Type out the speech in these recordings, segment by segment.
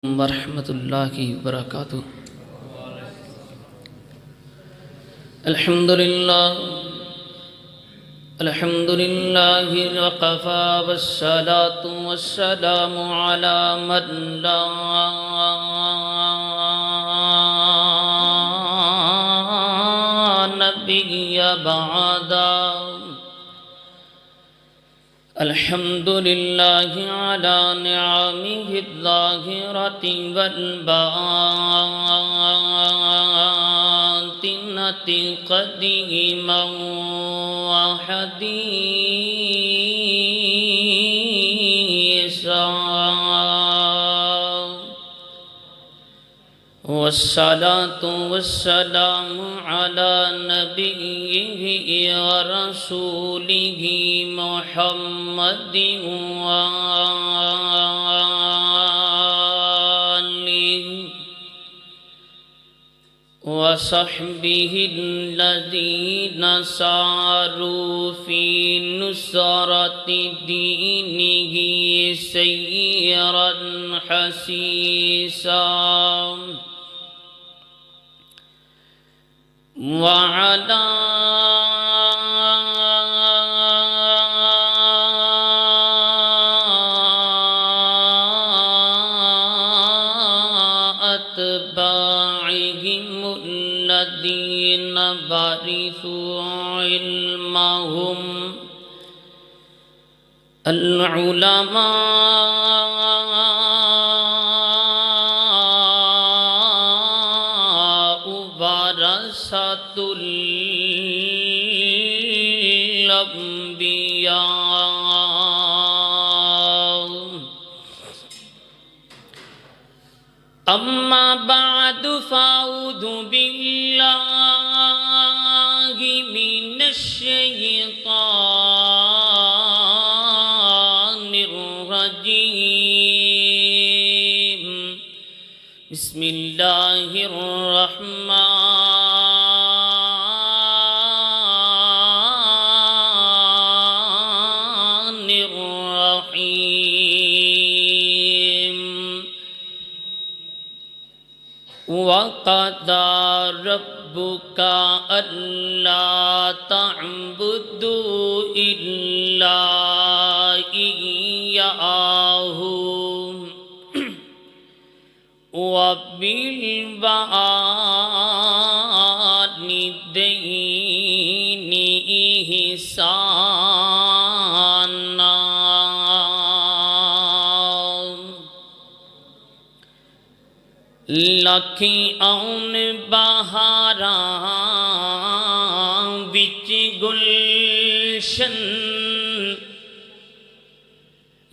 ورحمۃ اللہ وبرکاتہ۔ الحمدللہ وقفا والصلاة والسلام علی من لا نبی بعدا۔ الحمدللہ علی نعمہ الظاہرۃ والباطنۃ قدیما وحدیثا، والصلاة والسلام على نبيه ورسوله محمد وآله وصحبه الذين ساروا في نصرة دينه سيرا حسيسا، وعلى أتباعهم الذين ورثوا علمهم العلماء ورثة الأنبياء، أما بعد فأعوذ بالله من الشيطان الرجيم، بسم الله الرحمن الرحيم، وقضى ربك ألا تعبدوا إلا إياه وبالوالدين إحسانا، لکھی آن بہاراں وچ گلشن،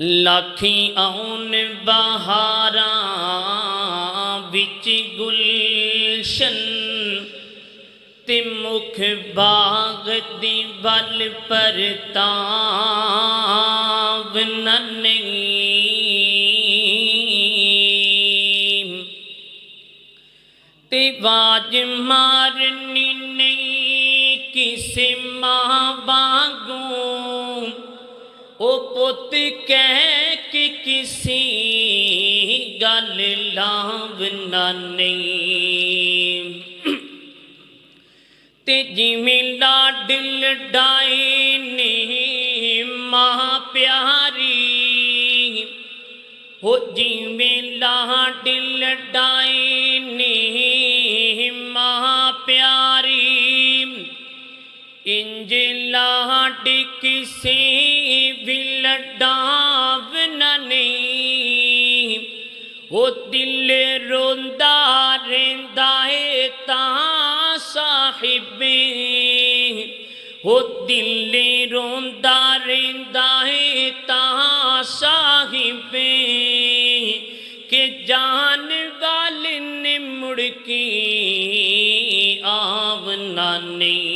لکھی آن بہاراں وچ گلشن، تے مکھ باغ دی ول پرتاو نہ نہیں، تے واج مارنی نہیں کسی ماں وانگوں، او پت کہہ کے کسی گل لاونا نہیں، تے جویں لاڈ لڈائے نے ماں پیاری، ہو جویں لاڈ لڈائے نے ماں پیاری، انج لاڈ کسی بھی لڈاونا نہیں، وہ دل روندا رہندا ہے تاں صاحبے، وہ دل روندا رہندا ہے تاں صاحبے، کہ جان والے نے مڑ کے آونا نہیں۔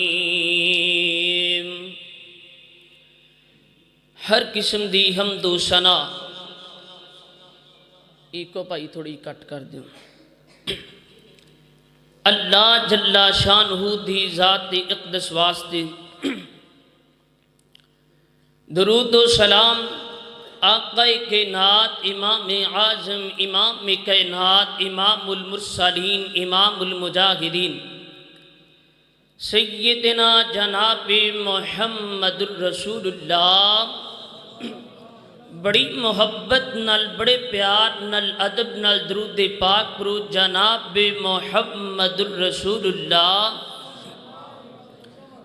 ہر قسم دی حمد و ثنا ایکو پائی تھوڑی کٹ کر دوں، اللہ جل شانہ دی ذات اقدس واسطے درود و سلام آقا کائنات امام اعظم امام کائنات امام المرسلین امام المجاہدین سیدنا جناب محمد الرسول اللہ بڑی محبت نال بڑے پیار نال ادب نال درود پاک پرو جناب محمد الرسول اللہ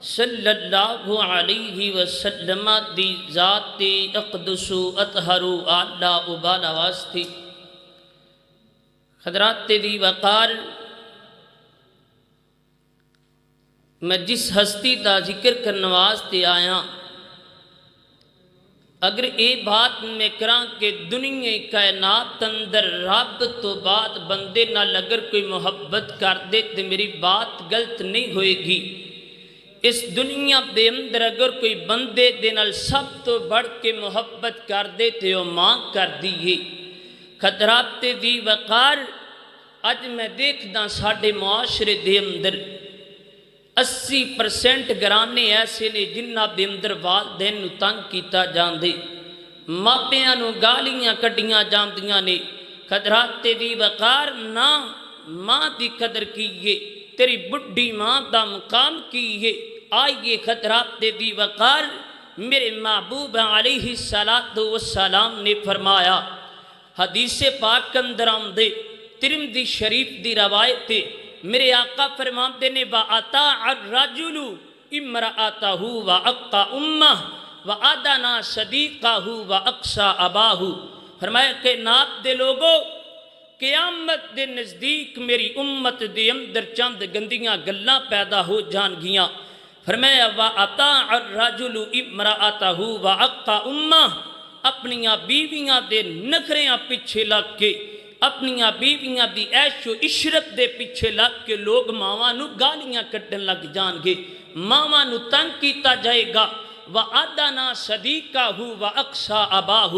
صلی اللہ علیہ وسلم دی ذات اقدس اطہر اعلی و بالا واسطے حضرات دی وقار میں جس ہستی دا ذکر کرنے واسطے آیا اگر اے بات میں کراں کہ دنیا کائنات اندر رب تو بعد بندے نال اگر کوئی محبت کر دے تو میری بات غلط نہیں ہوئے گی۔ اس دنیا دے اندر اگر کوئی بندے دے نال سب تو بڑھ کے محبت کر دے تو ماں کر دیئے۔ خطرات دی وقار اج میں دیکھدا ساڈے معاشرے دے اندر 80% گرانے ایسے نے جنہ دے اندر والدین نو تنگ کیتا جاندے، ماپیاں نو گالیاں کٹیاں جاندیاں نے۔ خطرات دی وقار نہ ماں دی قدر کیے، تیری بڑھی ماں دا مقام کیے۔ آئیے خطرات دی وقار میرے محبوب علیہ السلام نے فرمایا، حدیث پاک اندر آمدے ترمذی شریف دی روایت تے میرے آقا فرماتے نے وَأَطَاعَ الرَّجُلُ امْرَأَتَهُ وَأَقَّى أُمَّهُ وَأَدَنَا صَدِيقَهُ وَأَقْصَى أَبَاهُ۔ فرمایا کہ نات دے لوگو قیامت دے نزدیک میری امت دے اندر چند گندیاں گلاں پیدا ہو جان گیاں۔ فرمایا وَأَطَاعَ الرَّجُلُ امْرَأَتَهُ وَأَقَّى أُمَّهُ، اپنیاں بیویاں دے نخریاں پیچھے لگ کے، اپنیاں بیویاں دی عیش و عشرت دے پیچھے لگ کے لوگ ماواں نو گالیاں کٹن لگ جان گے، ماواں نو تنگ کیتا جائے گا۔ وَأَدَنَا صَدِيقَهُ وَأَقْصَى أَبَاهُ،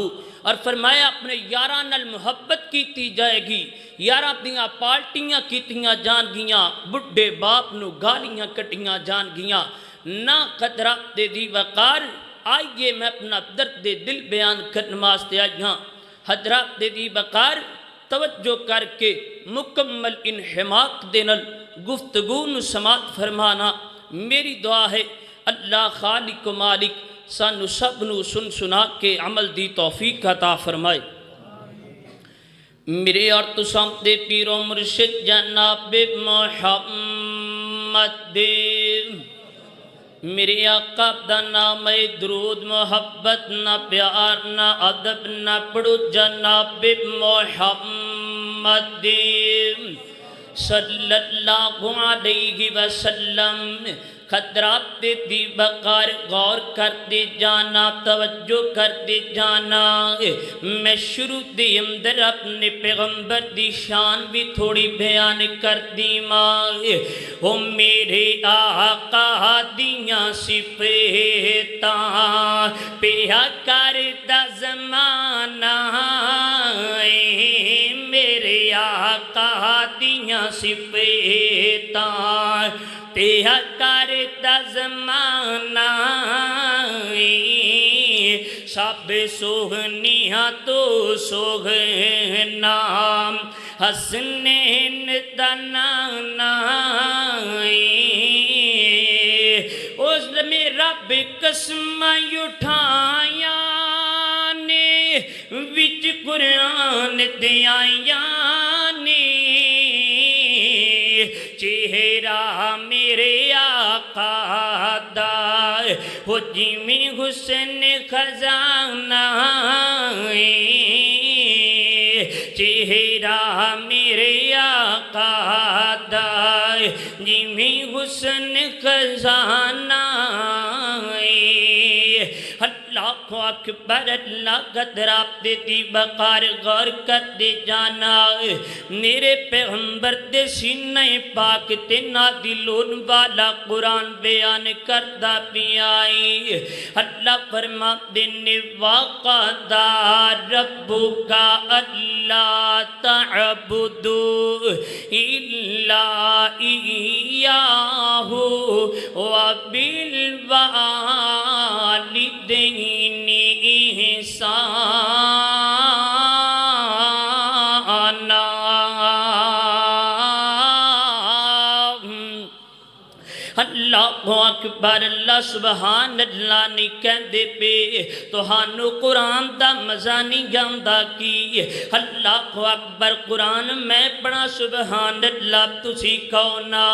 اور فرمایا اپنے یاراں نال محبت کیتی جائے گی، یاراں دیاں پارٹیاں کیتیاں جان گیاں، بڈھے باپ نو گالیاں کٹیاں جان گیاں۔ نہ قدرات دی وقار آئیے میں اپنا درد دل بیان کرنے واسطے آئیاں۔ حضرات دی وقار توجہ کر کے مکمل انحماق دینل گفتگو نو سماعت فرمانا میری دعا ہے۔ اللہ خالق و مالک سانو سب نو سن سنا کے عمل دی توفیق عطا فرمائے۔ میرے اور تو سامتے پیر و مرشد جناب محمد دے، میرے آقا دا نام درود محبت نہ پیار نہ ادب نہ پڑھو جناب محمد صلی اللہ علیہ وسلم۔ خطرات دی وقار غور کر دے جانا، توجہ کر دے جانا۔ میں شروع دے اندر اپنے پیغمبر دی شان بھی تھوڑی بیان کر دی ماں۔ او میرے آقا دیاں صفتاں پیا کردہ زمانہ، میرے آقا دیاں صفتاں پیا کردہ زمانہ، سب سوہنیاں تو سوہنا حسنین دا نانا۔ اس میں رب قسمیں اٹھائیاں نے وچ قرآن دیائیاں نے، چہرہ میرے آقا دا ہو جیویں حسن خزانہ، چہرہ میرے آقا دا جیویں حسن خزانہ۔ اللہ اکبر، اللہ قدرات دی وقار غور کر دے جانا۔ میرے پیغمبر دے سینہ پاک تے نازلون والا قرآن بیان کردہ بھی آئی۔ اللہ فرماتے نے وَقَضَىٰ رَبُّكَ أَلَّا تَعْبُدُوا إِلَّا إِيَّاهُ وَبِالْوَالِدَيْنِ إِحْسَانًا۔ اللہ اکبر اللہ سبحان اللہ نہیں کہندے پے تہانوں قرآن دا مزہ نہیں جاندا کی اللہ اکبر قرآن میں پڑھا سبحان اللہ تسی کونا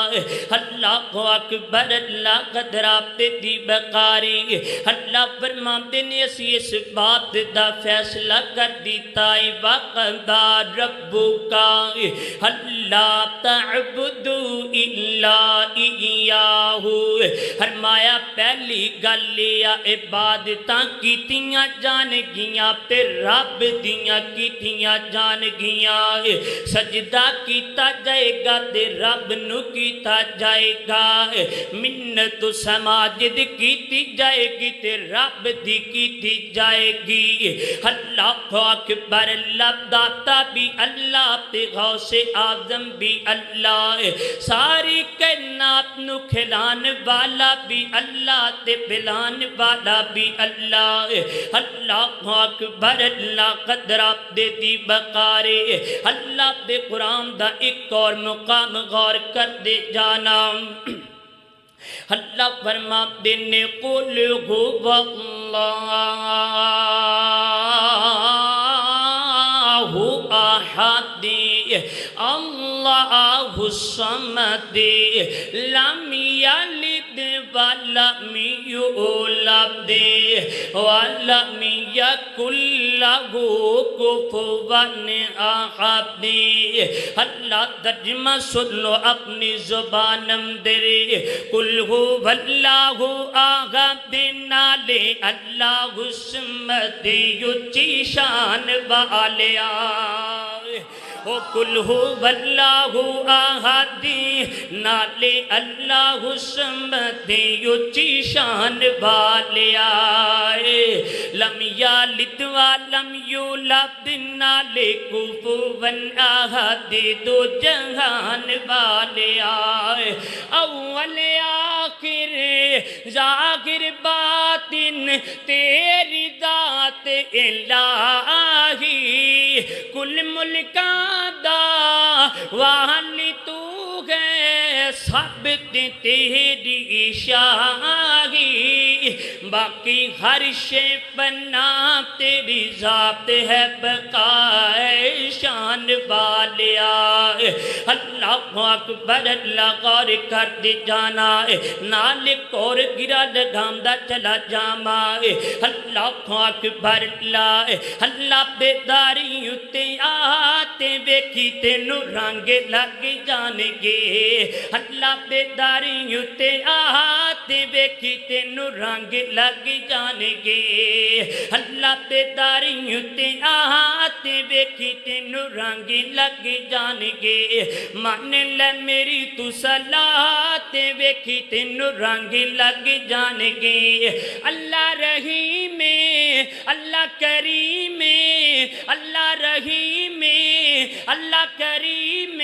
اللہ اکبر اللہ قدر آپ دی بقاری اللہ فرماندے نے اسی اس بات دا فیصلہ کر دیتا ہے وقضا ربکا اللہ تعبدو الا ایاہ فرمایا پہلی گل لیا عبادتاں کیتیاں جان گیاں تے رب دیاں کیتیاں جان گیاں سجدہ کیتا جائے گا تے رب نو کیتا جائے گا منت سماجد کیتی جائے گی تے رب دی کیتی جائے گی اللہ اکبر اللہ داتا بھی اللہ تے غوث اعظم بھی اللہ ساری کائنات نو کھلان والا بھی اللہ تے پلان والا بھی اللہ اللہ اکبر اللہ قدر آپ دے دی بقارے اللہ دے قرآن دا ایک اور مقام غور کر دے جانا اللہ فرما دینے قل هو اللہ احد اللہ الصمد لم یلد ولم یولد ولم یکن لہ کفوا احد اللہ ترجمہ سن لو اپنی زبان اندر قل هو اللہ احد نالے اللہ الصمد یچی شان والیا قل هو اللہ احد نالے اللہ الصمد یچی شان والیا لم یلد ولم یولد نالے کفوا احد دو جہان والیا اول آخر ظاہر باطن تیری ذات الہی کل ملکاں دا والی تو ہے سب تیری شاہی باقی ہر شے بنا تیری ذات ہے بقائے شان والیا اللہ اکبر اللہ غور کر دے جانا نالک اور گرا لگامدہ چلا جاما اللہ اکبر اللہ بیداری اتے آتے بیکھی تینو رنگ لگ جانگے اللہ بیداری اتے آتے بیکھی تینو رنگ لگ جانگے اللہ بیداری اتے آتے بیکھی تینو رنگ لگ جانگے مان لے میری تو صلاح بیکھی تینو رنگ لگ جانگے اللہ رحیم اللہ کریم اللہ رحیم اللہ کریم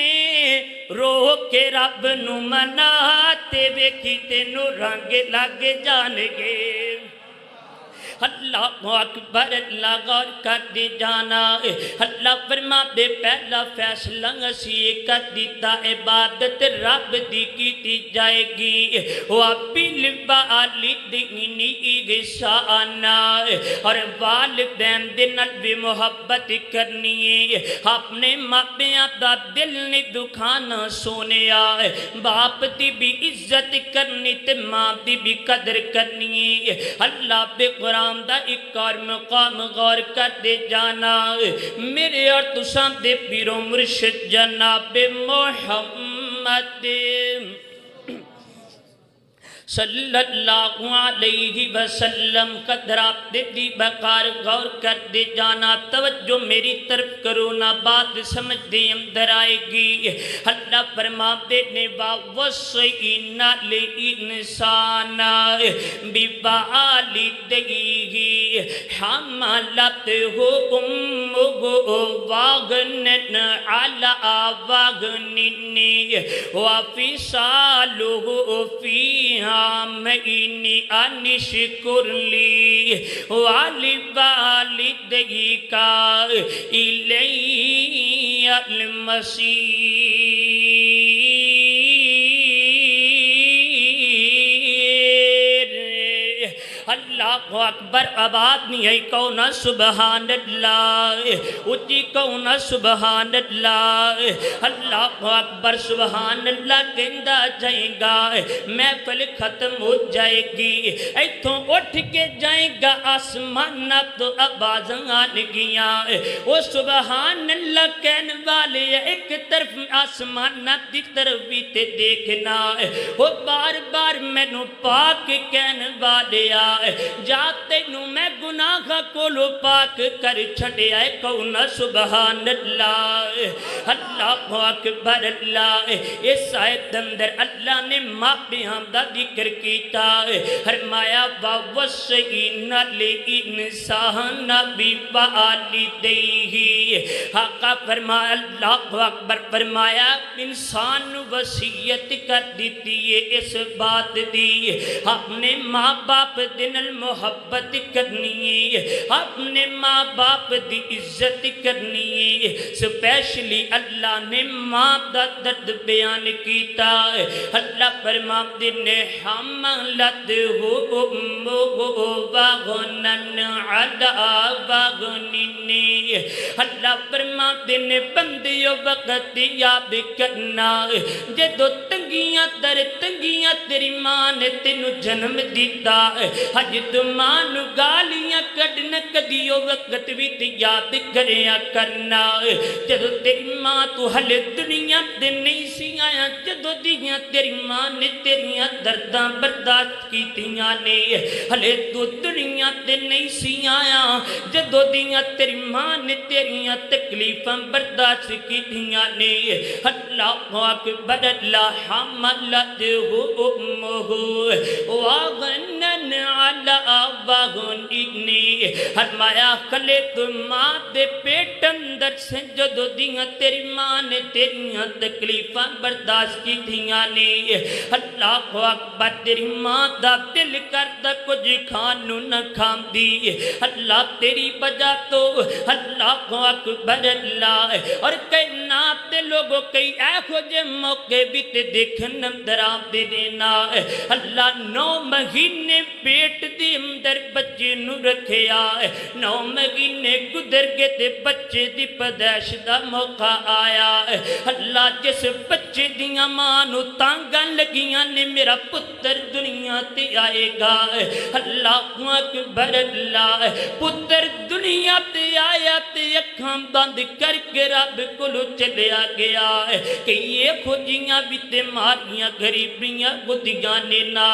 رو کے رب نو مناتے ویکھی تینو رنگ لگ جانگے اللہ اکبر اللہ غور کر دی جانا اللہ فرما دے پہلا فیصلہ اسی کر دیتا عبادت رب دی کیتی جائے گی وَبِلْ وَالِدَيْنِ إِحْسَانًا اور والدین دے نال بھی محبت کرنی ہے اپنے ماں باپ دا دل نہیں دکھانا سونیا باپ دی بھی عزت کرنی تے ماں دی بھی قدر کرنی ہے اللہ بے قرآن دا ایک اور مقام غور کر دے جانا میرے اور تساں دے پیرو مرشد جناب محمد صلی اللہ علیہ وسلم قدر آپ دے دی بقار غور کر دے جانا توجہ میری طرف کرو نہ بات سمجھ دے اندر آئے گی اللہ فرما دینے وَوَصَّيْنَا الْإِنسَانَ بِوَالِدَيْهِ حَمَلَتْهُ أُمُّهُ وَهْنًا عَلَىٰ وَهْنٍ وَفِصَالُهُ فِيهَا مَئِنِ أَنِشْكُرْ لِي وَلِوَالِدَيْكَ إِلَيَّ الْمَصِيرُ اللہ اکبر آباد نہیں ہے کہو نا سبحان اللہ اچھی کہو نا سبحان اللہ اللہ اکبر سبحان اللہ کہندا جائے گا محفل ختم ہو جائے گی ایتھوں اٹھ کے جائے گا آسمان تو آواز آن گیاں وہ سبحان اللہ کہنے والے ایک طرف آسمان دی طرف بھی تے دیکھنا وہ بار بار مینوں پاک کہنے والے جاتے نو میں گناہ کولو پاک کر چھڑیا کہو نا سبحان اللہ اللہ اکبر اللہ اس آیت اندر اللہ نے ماں بیاں دا ذکر کیتا فرمایا وَوَصَّيْنَا الْإِنسَانَ بِوَالِدَيْهِ حقا فرمایا اللہ اکبر فرمایا انسان وصیت کر دیتی ہے اس بات دی اپنے ماں باپ دن محبت کرنی ہے اپنے ماں باپ دی عزت کرنی ہے سپیشلی اللہ نے ماں دا درد بیان کیتا ہے اللہ فرماتے نے حملت ہو امہ وغنن علی وغننی اللہ فرماتے نے بندیو وقت یاد کرنا جدو تنگیاں در تنگیاں تیری ماں نے تینو جنم دیتا حج تو ماں نو گالیاں کڈن کدیو وقت بھی یاد کریا کرنا جدو تیری ماں تو حل دنیا دے نہیں سی آیا جدو دیاں تیری ماں نے تیریاں درداں برداشت کیتیاں نے حلے تو دنیا دے نہیں سی آیا جدو دیاں تیری ماں نے تیریاں تکلیفاں برداشت کیتیاں نے اللہ اکبر اللہ حملت ہو امہ وغنن علی وغننی فرمایا کلے تو ماں دے پیٹ اندر سے جدو دیاں تیری ماں نے تیریاں تکلیفاں برداشت کی تھیاں نے اللہ اکبر تیری ماں دا دل کردا کچھ کھانو نہ کھان دی اللہ تیری وجہ تو اللہ اکبر اللہ اور کائنات دے لوگوں کئی ایکھو جے موقع بھی تے دیکھن اندر آپ دے دینا اللہ 9 مہینے پیٹ دے اندر بچے نو رکھیا 9 مہینے گزر گئے تے بچے دی پیدائش دا موقع آیا اللہ جس بچے دیاں ماں نو تانگاں لگیاں نے میرا پتر دنیا تے آئے گا اللہ اکبر اللہ پتر دنیا تے آیا تے اکھاں بند کر کے رب کولو چلیا گیا کہ یہ کھوجیاں بھی تے ماریاں غریبیاں گدیاں نے نا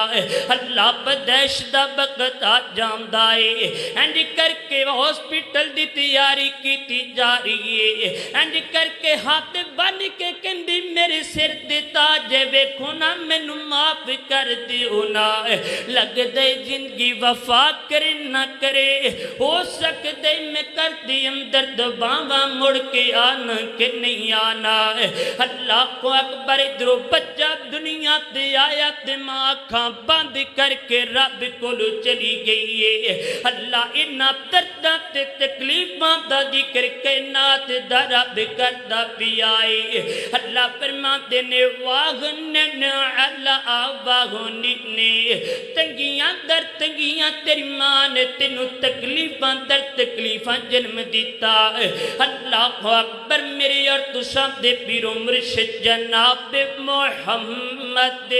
اللہ پیدائش دا وقت آ جاندا ہے اینج کر کے ہاسپٹل دی تیاری کیتی جا رہی ہے اینج کر کے ہاتھ بن کے کہندی میرے سر دے تاج ویکھو نا مینوں معاف کر دیو نا لگ دے زندگی وفا کرے نہ کرے ہو سکدے میں کر دی اندر دباواں مڑ کے آنا کہ نہیں آنا اللہ اکبر ادھروں بچہ دنیا تے آیا تے ماں کھاں بند کر کے رب کولو چلی گئی ہے اللہ انہاں درداں تے تکلیفاں دا ذکر کائنات دا رب کردا پیا ہے اللہ فرماتے نے واغنن علی وغننی تنگیاں در تنگیاں تیری ماں نے تینوں تکلیفاں در تکلیفاں جنم دیتا اللہ اکبر میرے اور تساں دے پیر و مرشد جناب محمد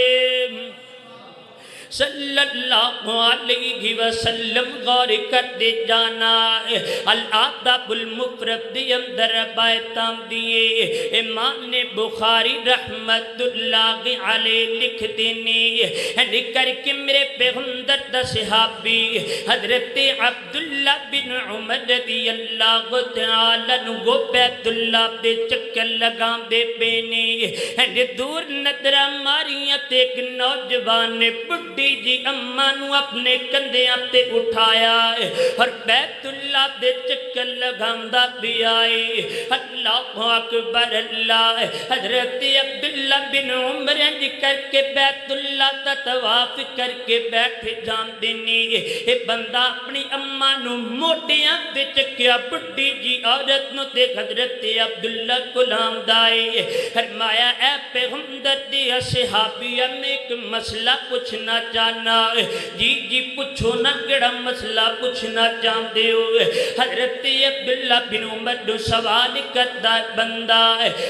صلی اللہ علیہ وسلم غور کر دے جانا الادب المفرد دی اندر روایتاں دیے امام بخاری رحمت اللہ علیہ لکھ دینے کر کے میرے پیغمبر دا صحابی حضرت عبداللہ بن عمر رضی اللہ تعالی عنہ بیت اللہ دے چکر لگاں دے پینے دور نظرہ ماریاں تے ایک نوجوان نے بڑی جی اماں نو اپنے کندھیاں تے اٹھایا اور بیت اللہ دے چکر لگاندا پیا اللہ اکبر اللہ حضرت عبداللہ بن عمر انج کر کے بیت اللہ دا طواف کر کے بیٹھ جاندے نے اے بندہ اپنی اماں نو موٹیاں تے چکیا بڑی جی عورت نو تے حضرت عبداللہ غلام دائے فرمایا اے پیغمبر دی صحابیہ میں ایک مسئلہ پوچھنا چاہنا جی جی پوچھو نہ کیڑا مسئلہ پوچھنا چاہتے ہو حضرت عبداللہ بن عمر جو سوال کرتا بندہ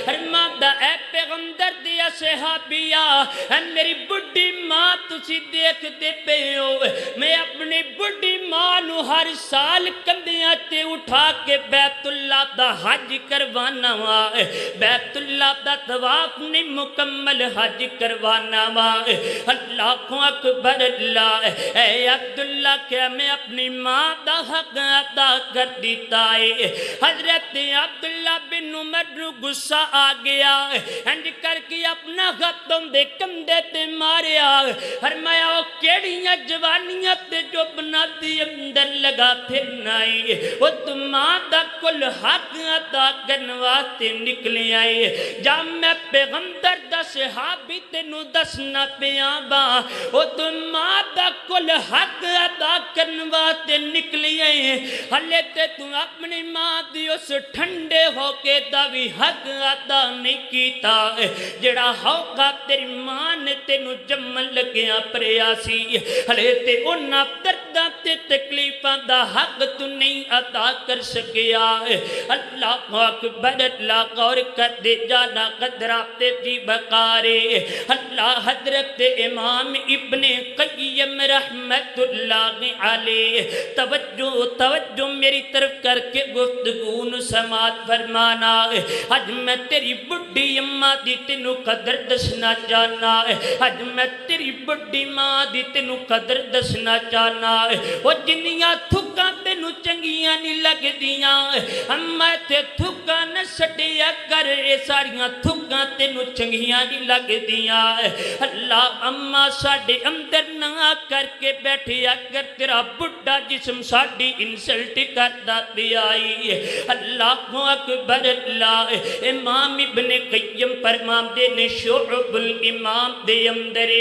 فرماتا اے پیغمبر دیا صحابیہ اے میری بڑی ماں تسی دیکھ دے پے ہو میں اپنی بڑی ماں نو ہر سال کندیاں تے اٹھا کے بیت اللہ دا حج کروانا وا بیت اللہ دا طواف نہیں مکمل حج کروانا وا اللہ اکبر اللہ اے عبداللہ کیا میں اپنی ماں دا حق ادا کر دیتا ہے حضرت عبداللہ بن عمر نو غصہ آ گیا انج کر کے اپنا ہاتھوں دے کندھے تے ماریا فرمایا او کیڑیاں جوانیاں تے جو بنا دی اندر لگا پھرنا ہے او تو ماں دا کل حق ادا کرن واسطے نکلے آئے جا میں پیغمبر دا صحابی تینو دسنا پیا با او تو ماں دا کل حق ادا کرن واسطے نکلے آئے ہلے تے تو اپنی ماں دی اس ٹھنڈے ہو کے دا بھی حق ادا نہیں کیتا جڑا ہوگا تیری ماں نے تینو جمن لگیا پریاسی ہلے تے انہاں درداں تے تکلیفاں دا حق تو نہیں ادا کر سکیا اللہ اکبر اللہ غور کر دے جانا قدراتے جی بکارے اللہ حضرت امام ابن قیم رحمت اللہ علیہ توجہ میری طرف کر کے گفتگون سماعت فرمانا آج میں تیری بڑی اماں دی تینو قدر دسنا چاہنا آج میں تیری بڑی ماں دی تینو قدر دسنا چاہنا وہ جنیاں تھکاں تینو چنگیاں نہیں لگ دیاں اما تے تھکاں نہ سٹیا کر اے ساریاں تھکاں تینو چنگیاں نہیں لگ دیاں اللہ اما ساڑے اندر نہ کر کے بیٹھے اگر تیرا بڑھا جسم ساڑی انسلٹ کرتا بھی آئی اللہ اکبر اللہ امام ابن قیم فرمان دے نے شعب الامام دے اندر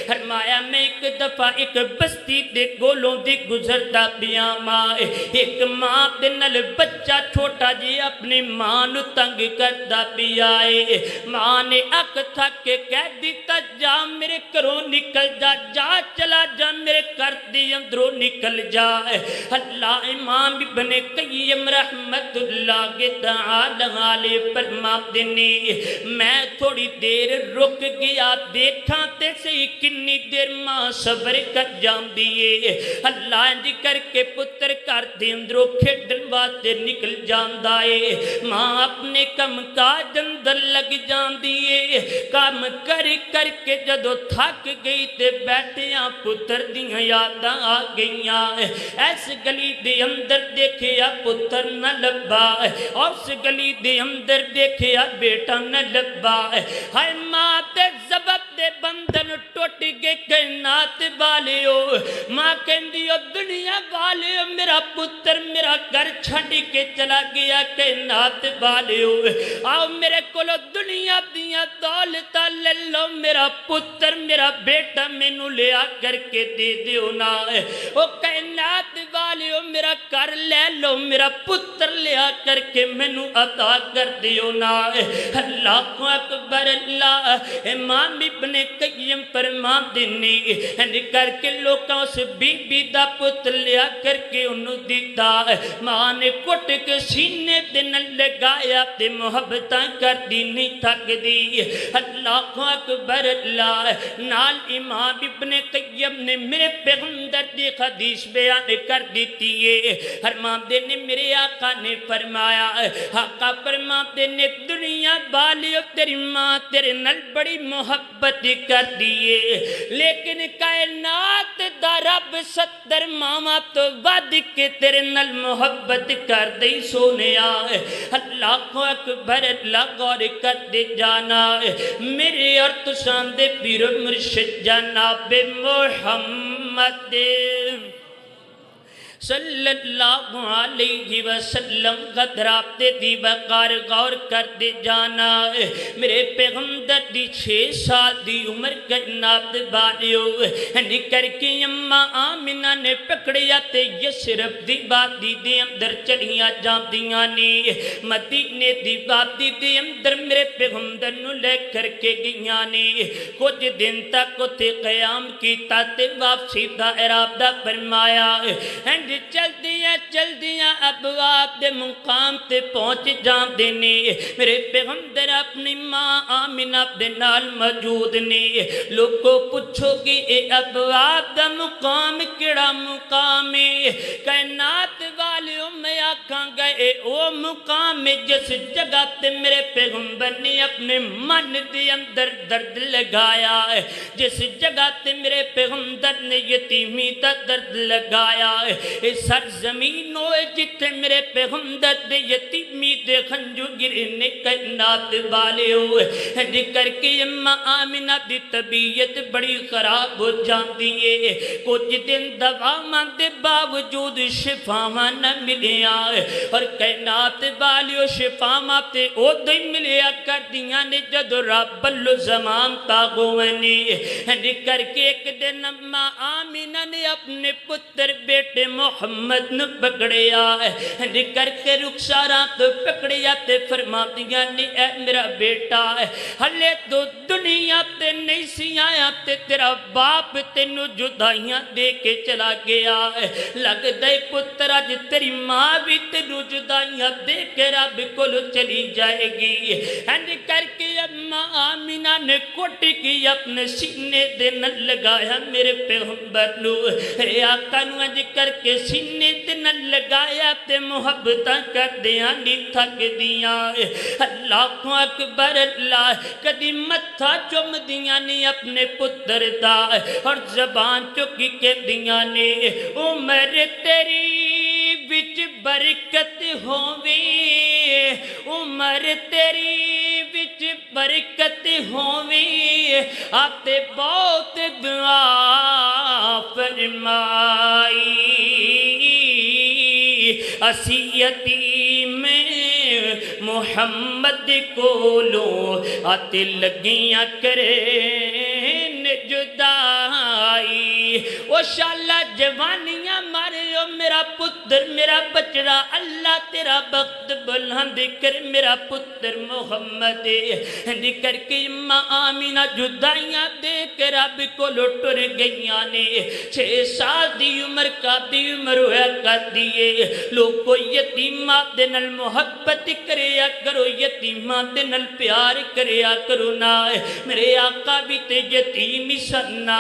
فرمایا میں ایک دفعہ ایک بستی دے گولوں دی گزرتا بیا ماں ایک ماں دے نل بچہ چھوٹا جی اپنی ماں نو تنگ کرتا بھی آئے ماں نے اک تھک کے کہہ دیتا جا میرے کروں نکل جا جا چلا جا میرے کر دی اندروں نکل جا اللہ امام ابن قیم رحمت اللہ کے تعالی علیہ فرماتے نے میں تھوڑی دیر رک گیا دیکھاں تے سے کنی دیر ماں صبر کر جام دیئے اللہ جی کر کے پتر کر دے اندروں کھیڑن واسطے نکل جام دائے ماں اپنے کم کاج اندر لگ جام دیئے کام کر کر کے جدو تھک گئی تے بیٹھیاں پتر دیاں یاداں آ گئیاں ایس گلی دے اندر دیکھیا پتر نہ لبا اور اس گلی دے اندر دیکھیا بیٹا نہ لبا ہائے ماں تے زبط دے بندن ٹوٹ گے کائنات والیو ماں کہندی او دنیا والیو میرا پتر میرا گھر چھڑ کے چلا گیا کائنات والیو آؤ میرے کولو دنیا دیاں دولتا لے لو میرا پتر میرا بیٹا مینو لیا کر کے دے دیو نا او کائنات والیو میرا کر لے لو میرا پتر لیا کر کے مینو عطا کر دیو نا اللہ اکبر اللہ امام ابن قیم فرمان دینے کر کے لوکاں سے بی بی دا پتر لیا کر کے انہوں دیتا ماں نے کٹ کے سینے دن لگایا تے محبتاں کر دی نہیں تھک دی اللہ اکبر اللہ نال امام ابن قیم نے میرے پیغمبر دی حدیث بیان کر دیتی ہے فرماتے نے میرے آقا نے فرمایا آقا فرماتے نے دنیا والیو تیری ماں تیرے نل بڑی محبت کر دیئے لیکن کائنات دا رب 70 ماما تو ود کے تیرے نل محبت کر دی سونے آئے اللہ اکبر اللہ غور کر دے جانا میرے اور تسان دے پیر مرشد جناب محمد صلی اللہ علیہ وسلم قدراتے دی وقار غور کر دے جانا میرے پیغمبر دی 6 سال دی عمر کائنات بالیو نکر کے اماں آمنہ نے پکڑیا تے یسرب دی وادی دے اندر چلیاں جاندیاں نی مدینے دی وادی دے اندر میرے پیغمبر نو لے کر کے گیاں نی کچھ دن تک تے قیام کیتا تے واپسی دا ارادہ فرمایا چل دیاں ابواب دے مقام تے پہنچ جان دینے میرے پیغمبر اپنی ماں آمنہ دے نال موجود نے لوگوں پوچھو گی اے ابواب دا مقام کیڑا مقام ہے کائنات والیوں میں آکھاں گئے او مقام جس جگہ تے میرے پیغمبر نے اپنے من دے اندر درد لگایا ہے جس جگہ تے میرے پیغمبر نے یتیمی دا درد لگایا ہے سرزمین ہوئے جتے میرے پیغمبر دے یتیمی دے خنجو گرنے کائنات والے ہوئے ذکر کے اماں آمنہ دی طبیعت بڑی خراب ہو جاندی ہے کچھ دن دواواں دے باوجود شفاواں نہ ملیا اور کائنات والے شفاواں تے او دے ملیا کر دیاں نے جدو رب الزمان تاغوانی ذکر کے ایک دن اماں آمنہ نے اپنے پتر بیٹے محمد نے پکڑیا ہے نکر کے رخساراں تو پکڑیا تے فرما دیا نے اے میرا بیٹا ہے ہلے تو دنیا تے نہیں سی آیا تے تیرا باپ تینو جدائیاں دے کے چلا گیا ہے لگ دے پتر آج تیری ماں بھی تینو جدائیاں دے کے رب کو چلی جائے گی نکر کے اماں آمنہ نے کوٹی کی اپنے سینے دے نہ لگایا میرے پیغمبر نو اے آقا نو اج کر کے سینے تے نہ لگایا تے محبتاں کر دیاں نی تھک دیاں اللہ اکبر اللہ کدی متھا چم دیاں نی اپنے پتر دا اور زبان چکی کے دیاں نی عمر تیری وچ برکت ہووی عمر تیری وچ برکت ہووی آتے بہت دعا فرمائی اسی یتیم محمد کولو آتے لگیاں کریں جدائی او شاللہ جوانیاں مارے او میرا پتر میرا بچڑا اللہ تیرا بخت بلند کر میرا پتر محمد نکر کے اماں آمنہ جدائیاں دے کے رب کو لٹر گئیاں نے 6 سال دی عمر کا دی عمر ہویا کر دیئے لوگ کو یتیمہ دے نل محبت کریا کرو یتیمہ دے نل پیار کریا کرو نا میرے آقا بھی تے یتیمی سننا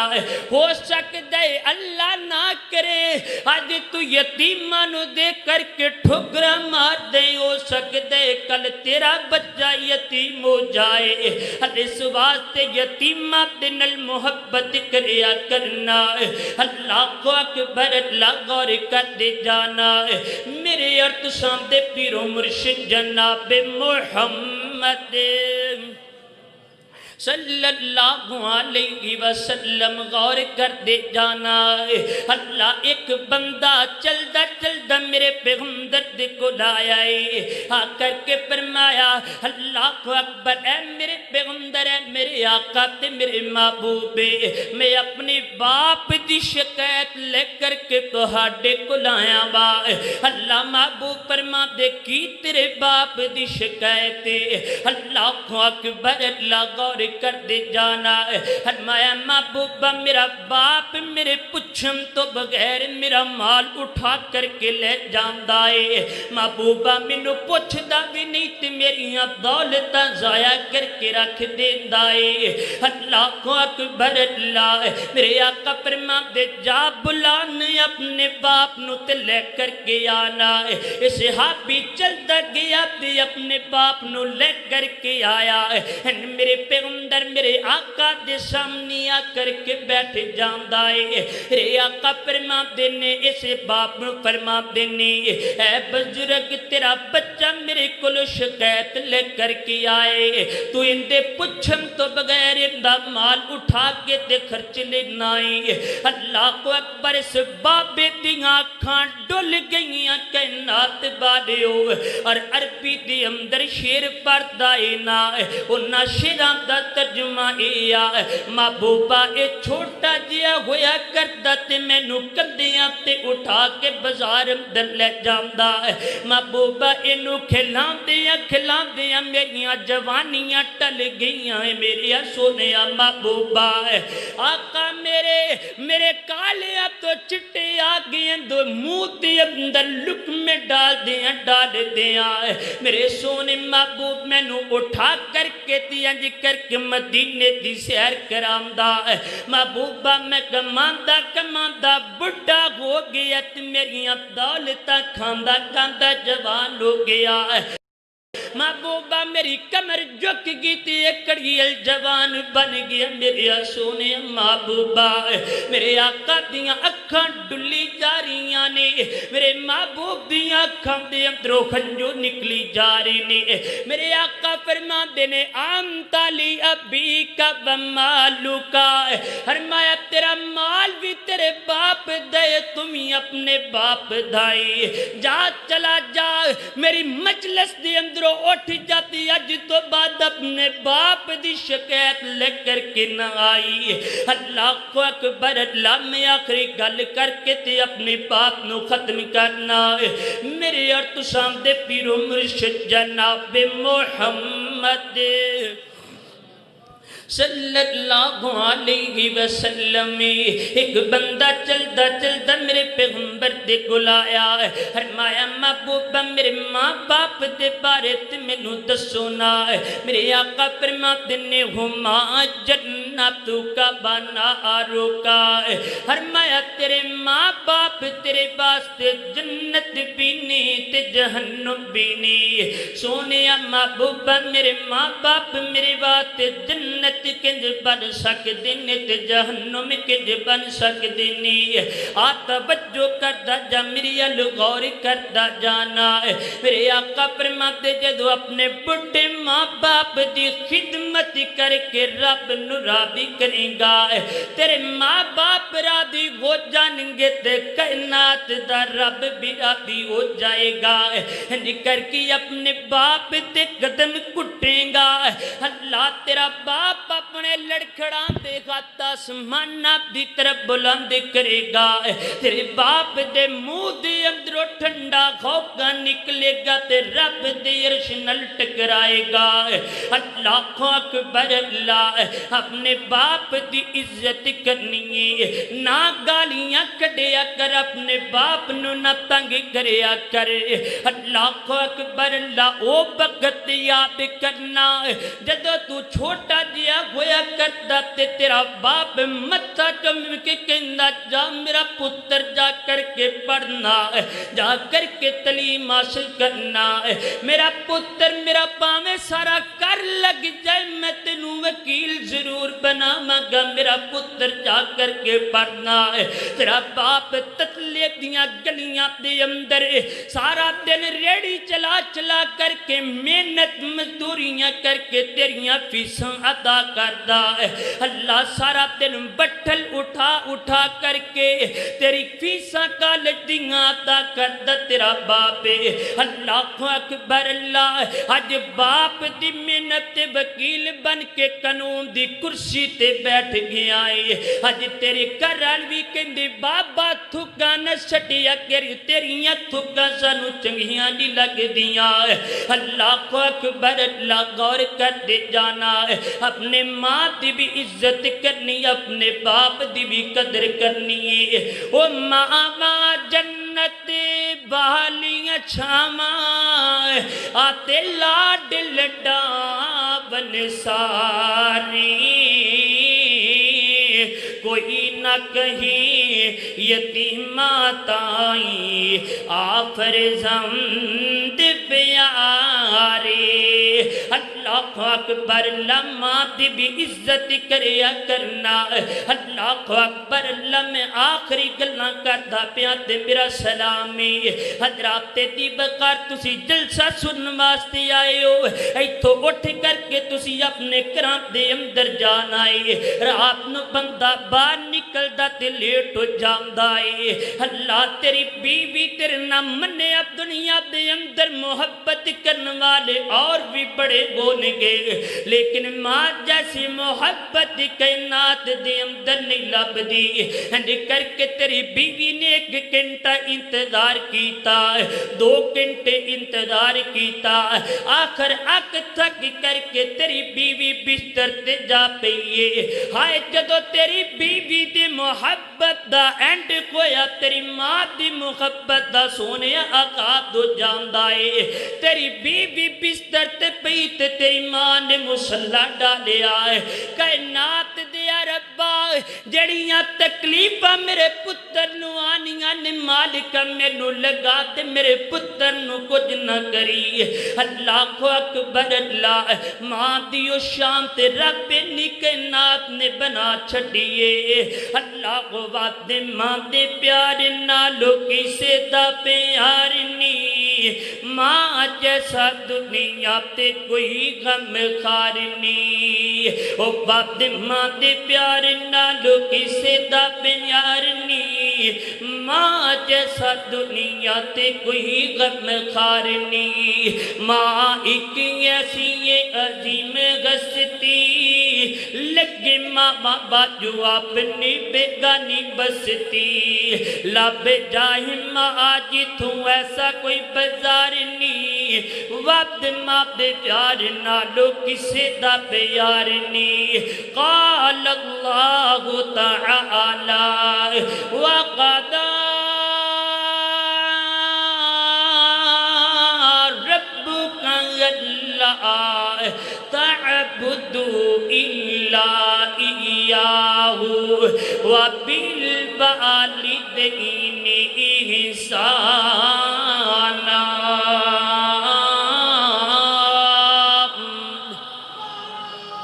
ہو سکتا ہے اللہ نہ کرے آج تو یتیمہ نو دے کر کے ٹھکرا مار دے ہو سکتا ہے کل تیرا بچہ یتیم ہو جائے اس واسطے یتیمہ دے نل محبت کریا کرنا اللہ کو اکبر اللہ غور کر دے جانا میرے ارت سامدے پیرو مرشد جناب محمد صلی اللہ علیہ وسلم غور کر دے جانا اللہ ایک بندہ چلدا چلدا میرے پیغمبر دے کو لایا آ کر کے فرمایا اللہ اکبر اے میرے پیغمبر اے میرے آقا تے میرے محبوب میں اپنی باپ دی شکایت لے کر کے تہاڈے کو لایا وا اللہ محبوب فرما دے کی تیرے باپ دی شکایت اللہ اکبر اللہ غور کر دے جانا فرمایا محبوبہ میرا باپ میرے پچھم تو بغیر میرا مال اٹھا کر کے لے جاندہ ہے محبوبہ منو پوچھدا بھی نہیں تے میریاں دولتاں ضائع کر کے رکھ دیندہ ہے اللہ کو اکبر اللہ میرے آقا فرما دے جا بلانے اپنے باپ نو تے لے کر کے آنا ہے صحابی چلتا گیا تے اپنے باپ نو لے کر کے آیا ہے میرے پیغمبر میرے آقا دے سامنے آ کر کے بیٹھ جاندہ ہے میرے آقا فرما دے نے اس باپ نو فرما دینے اے بزرگ تیرا بچہ میرے کولو شکایت لے کر کے آئے تو اندے پچھن تو بغیر اندہ مال اٹھا کے تے خرچ لینا ہے اللہ کو اکبر اس بابے دیاں کھان ڈول گئیاں کائنات والے ہو اور عربی دی اندر شیر پڑھدا ہے نا انہاں شیراں دا ترجمہ ایا محبوبہ اے چھوٹا جیا ہویا کردا تے مینوں کندیاں تے اٹھا کے بازار اندر لے جاندا محبوبہ اینو کھلاندیاں میریاں جوانیاں ٹل گئیاں میریا سونیا محبوبہ آقا میرے کالے اب تو چٹے آگئے دو منہ دے اندر لقمے ڈال دیاں میرے سونے محبوب میں نو اٹھا کر کے دیاں جی کر کے مدینے دی سیر کرامدہ محبوبہ میں کماندہ بڑھا ہو گیا تے میریاں دولتاں کھاندہ جوان ہو گیا محبوبہ میری کمر جھک گئی تھی کڑیل جوان بن گیا میرے سونے محبوبہ میرے آقا دیاں اکھاں ڈلی جا رہیاں نے میرے محبوب دیاں اکھاں دے اندروں خنجو نکلی جا رہی نے میرے آقا فرما دینے آنتا لی ابی کا ومالو کا فرمایا تیرا مال بھی تیرے باپ دے تمہیں اپنے باپ دائی جا چلا جا میری مجلس دے اندروں اٹھ جاتی اج تو بعد اپنے باپ دی شکایت لے کر کے نہ آئی اللہ کو اکبر اللہ میں آخری گل کر کے تے اپنے باپ نو ختم کرنا میرے اور تو سامنے پیرو مرشد جناب محمد صلی اللہ علیہ وسلم ایک بندہ چلدا میرے پیغمبر دے گلایا فرمایا محبوبہ میرے ماں باپ دے بارے تے مینوں دسو نا میرے آقا فرماتے نے ہما جنت کا بنارو کا فرمایا تیرے ماں باپ تیرے واسطے جنت بھی نہیں تے جہنم بھی نہیں سونے محبوبہ میرے ماں باپ میرے واسطے جنت کنج بن سکدے نے تے جہنم کنج بن سکدے نے آ توجہ کردا جا میری غور کردا جانا میرے آقا فرماتے جدو اپنے بڑھے ماں باپ دی خدمت کر کے رب نو راضی کرے گا تیرے ماں باپ راضی ہو جان گے تے کائنات دا رب بھی راضی ہو جائے گا کر کے اپنے باپ تے قدم کٹے گا اللہ تیرا باپ اپنے لڑکھڑاں دے خط آسمانہ دی طرف بلند کرے گا تیرے باپ دے منہ دے اندروں ٹھنڈا کھوکا نکلے گا تے رب دے عرش نال ٹکرائے گا اللہ اکبر اللہ اپنے باپ دی عزت کرنی ہے نہ گالیاں کڈیا کر اپنے باپ نو نہ تنگ کریا کر اللہ اکبر اللہ او وقت یاد کرنا جدو تو چھوٹا جیا ہویا کردا تے تیرا باپ متھا چم کے کہندا جا میرا پتر جا کر کے پڑھنا جا کر کے تعلیم حاصل کرنا میرا پتر میرا پاویں سارا کر لگ جائے میں تینوں وکیل ضرور بناواں گا میرا پتر جا کر کے پڑھنا تیرا باپ تتلے دیاں گلیاں دے اندر سارا دن ریڑی چلا کر کے محنت مزدوریاں کر کے تیریاں فیساں ادا کردا اللہ سارا دن بٹھل اٹھا کر کے تیری فیساں کالج دیاں ادا کردا تیرا باپ اللہ اکبر اللہ اج باپ دی محنت تے وکیل بن کے قانون دی کرسی تے بیٹھ گیا ہے اج تیری گھر بھی کہندی بابا تھکا نہ چھٹیا کر تیریاں تھکا سانو چنگیاں نہیں لگدیاں اللہ اکبر اللہ غور کر دے جانا اپنے ماں دی بھی عزت کرنی اپنے باپ دی بھی قدر کرنی ہے او ماں جنت بالیاں چھاواں آتے لاڈ لڈا بن ساری کوئی نہ کہیں یتیماں تائیں آفر زمد پیارے اللہ اللہ اکبر لماں دی بھی عزت کریا کرنا اللہ اکبر اللہ میں آخری گلنا کردا پیا تے میرا سلامی حضرات دی بقار تسی جلسہ سن واسطے آئے ہو ایتھوں اٹھ کر کے تسی اپنے گھراں دے اندر جان آئے رات نو بندہ باہر نکلدا تے لیٹ ہو جاندا ہے اللہ تیری بیوی تیرے نہ منے اب دنیا دے اندر محبت کرنے والے اور بھی بڑے گونگے لیکن ماں جیسی محبت کائنات دے اندر نہیں لب دی ہنڈ کر کے تیری بیوی نے 1 گھنٹہ انتظار کیتا 2 گھنٹے انتظار کیتا آخر اک تھک کر کے تیری بیوی بستر تے جا پئیے ہائے جدو تیری بیوی دی محبت دا اینڈ کویا تیری ماں دی محبت دا سونے آقاب دو جاندائے تیری بیوی بستر تے پئی تے تیری ماں نے مسلح ڈالے آئے کائنات دیا ربا جڑیاں تکلیفہ میرے پتر نو آنیاں نے مالکہ میں نو لگا تے میرے پتر نو کچھ نہ کری اللہ کو اکبر اللہ ماں دیو شام تے رب نکینات نے بنا چھڑیے اللہ کو وعد ماں دے پیار نالو کسے دا پیار نی ماں جیسا دنیا تے کوئی غم خارنی او وعد ماں دے پیار نالو کسے دا پیار نی ماں جیسا دنیا تے کوئی غم خارنی ماں ایک ایسی عظیم غستی لگے ماں بابا جو اپنی بیگانی بستی لب جاہی ماں آجی تو ایسا کوئی بزار نہیں وقت ماں بے پیار نالو کسے دا پیار نہیں قال اللہ تعالی وقضا ربک اللہ تعبدوا الا ایاہ وبالوالدین احسانا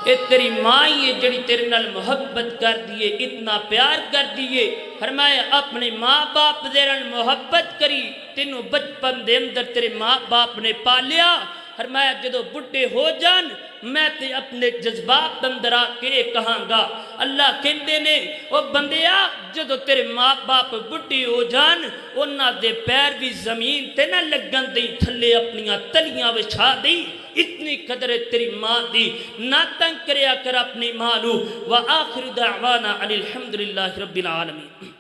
اے تیری ماں یہ جڑی تیرے نال محبت کر دیئے اتنا پیار کر دیئے فرمایا اپنے ماں باپ دے نال محبت کری تینوں بچپن دے اندر تیرے ماں باپ نے پالیا فرمایا جدو بڑھے ہو جان میں تے اپنے جذبات اندر آ کے کہاں گا اللہ کہندے نے او بندیا جدو تیرے ماں باپ بڑھے ہو جان انہاں دے پیر بھی زمین تے نہ لگن دی تھلے اپنیاں تلیاں وچھا دی اتنی قدر تیری ماں دی نہ تنگ کریا کر اپنی ماں نو وآخر دعوانا ان الحمدللہ رب العالمین